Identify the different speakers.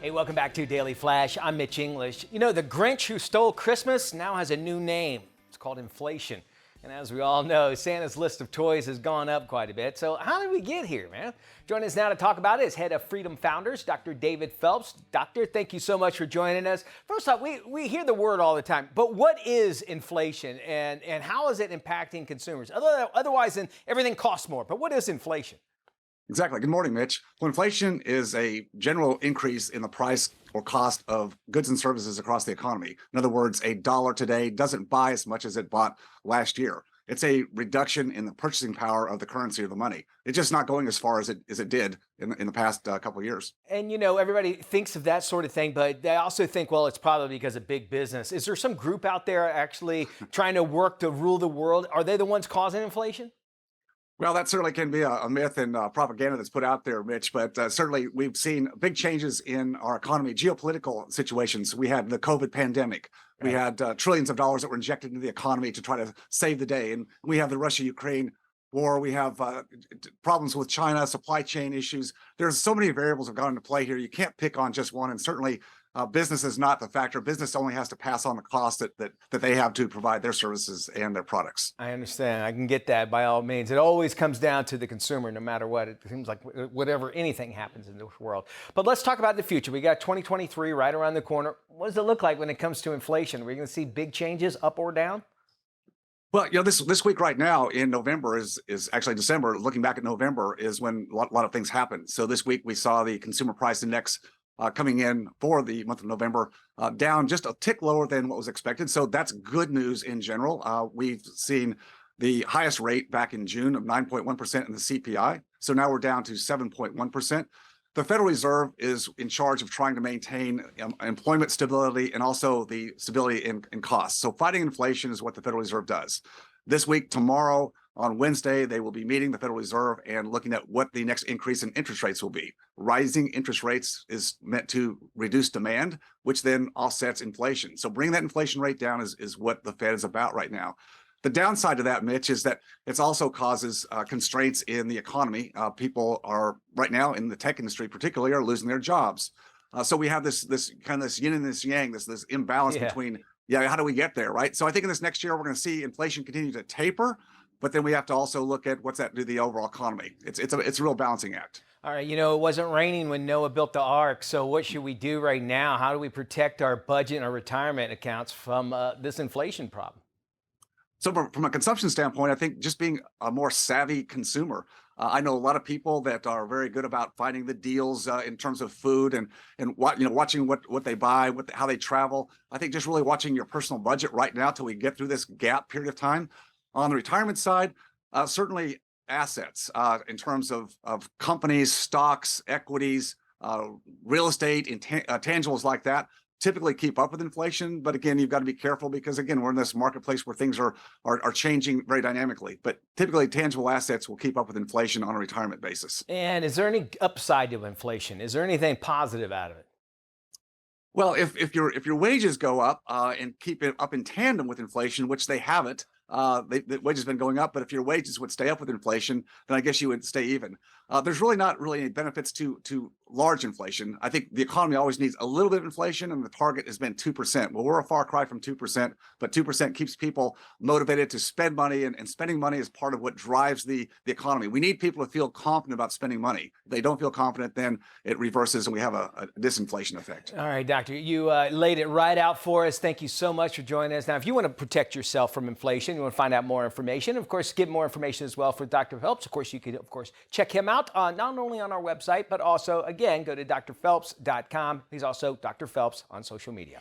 Speaker 1: Hey, welcome back to Daily Flash. I'm Mitch English. You know, the Grinch who stole Christmas now has a new name. It's called inflation. And as we all know, Santa's list of toys has gone up quite a bit. So how did we get here, man? Joining us now to talk about it is head of Freedom Founders, Dr. David Phelps. Doctor, thank you so much for joining us. First off, we hear the word all the time, but what is inflation and how is it impacting consumers? Otherwise, then everything costs more. But what is inflation?
Speaker 2: Exactly. Good morning, Mitch. Well, inflation is a general increase in the price or cost of goods and services across the economy. In other words, a dollar today doesn't buy as much as it bought last year. It's a reduction in the purchasing power of the currency or the money. It's just not going as far as it did in the past couple of years.
Speaker 1: And, you know, everybody thinks of that sort of thing, but they also think, well, it's probably because of big business. Is there some group out there actually trying to work to rule the world? Are they the ones causing inflation?
Speaker 2: Well, that certainly can be a myth and propaganda that's put out there, Mitch, but certainly we've seen big changes in our economy, geopolitical situations. We had the COVID pandemic. We had trillions of dollars that were injected into the economy to try to save the day. And we have the Russia-Ukraine war. We have problems with China, supply chain issues. There's so many variables have gone into play here. You can't pick on just one. And certainly business is not the factor. Business only has to pass on the cost that they have to provide their services and their products.
Speaker 1: I understand. I can get that by all means. It always comes down to the consumer, no matter what. It seems like anything happens in this world. But let's talk about the future. We got 2023 right around the corner. What does it look like when it comes to inflation? Are we going to see big changes up or down?
Speaker 2: Well, you know, this week right now in November is actually December. Looking back at November is when a lot of things happen. So this week we saw the consumer price index coming in for the month of November, down just a tick lower than what was expected. So that's good news in general. We've seen the highest rate back in June of 9.1% in the CPI. So now we're down to 7.1%. The Federal Reserve is in charge of trying to maintain employment stability and also the stability in costs. So fighting inflation is what the Federal Reserve does. This week, tomorrow, on Wednesday, they will be meeting the Federal Reserve and looking at what the next increase in interest rates will be. Rising interest rates is meant to reduce demand, which then offsets inflation. So bringing that inflation rate down is what the Fed is about right now. The downside to that, Mitch, is that it also causes constraints in the economy. People are right now in the tech industry, particularly, are losing their jobs. So we have this kind of this yin and this yang, this imbalance between, how do we get there, right? So I think in this next year, we're going to see inflation continue to taper, but then we have to also look at what's that do to the overall economy. It's a real balancing act.
Speaker 1: All right, you know, it wasn't raining when Noah built the ark. So what should we do right now? How do we protect our budget and our retirement accounts from this inflation problem?
Speaker 2: So from a consumption standpoint, I think just being a more savvy consumer. I know a lot of people that are very good about finding the deals in terms of food and watching what they buy, how they travel. I think just really watching your personal budget right now till we get through this gap period of time. On the retirement side, certainly assets in terms of companies, stocks, equities, real estate, intangibles like that typically keep up with inflation. But again, you've got to be careful because, again, we're in this marketplace where things are changing very dynamically. But typically, tangible assets will keep up with inflation on a retirement basis.
Speaker 1: And is there any upside to inflation? Is there anything positive out of it?
Speaker 2: Well, if your wages go up and keep it up in tandem with inflation, which they haven't, the wages have been going up, but if your wages would stay up with inflation, then I guess you would stay even. There's really not any benefits to large inflation. I think the economy always needs a little bit of inflation, and the target has been 2%. Well, we're a far cry from 2%, but 2% keeps people motivated to spend money, and spending money is part of what drives the economy. We need people to feel confident about spending money. If they don't feel confident, then it reverses and we have a disinflation effect.
Speaker 1: All right, Doctor, you laid it right out for us. Thank you so much for joining us. Now, if you want to protect yourself from inflation, you want to find out more information, of course, get more information as well for Dr. Phelps. Of course, you can, check him out not only on our website, but also, again, go to drphelps.com. He's also Dr. Phelps on social media.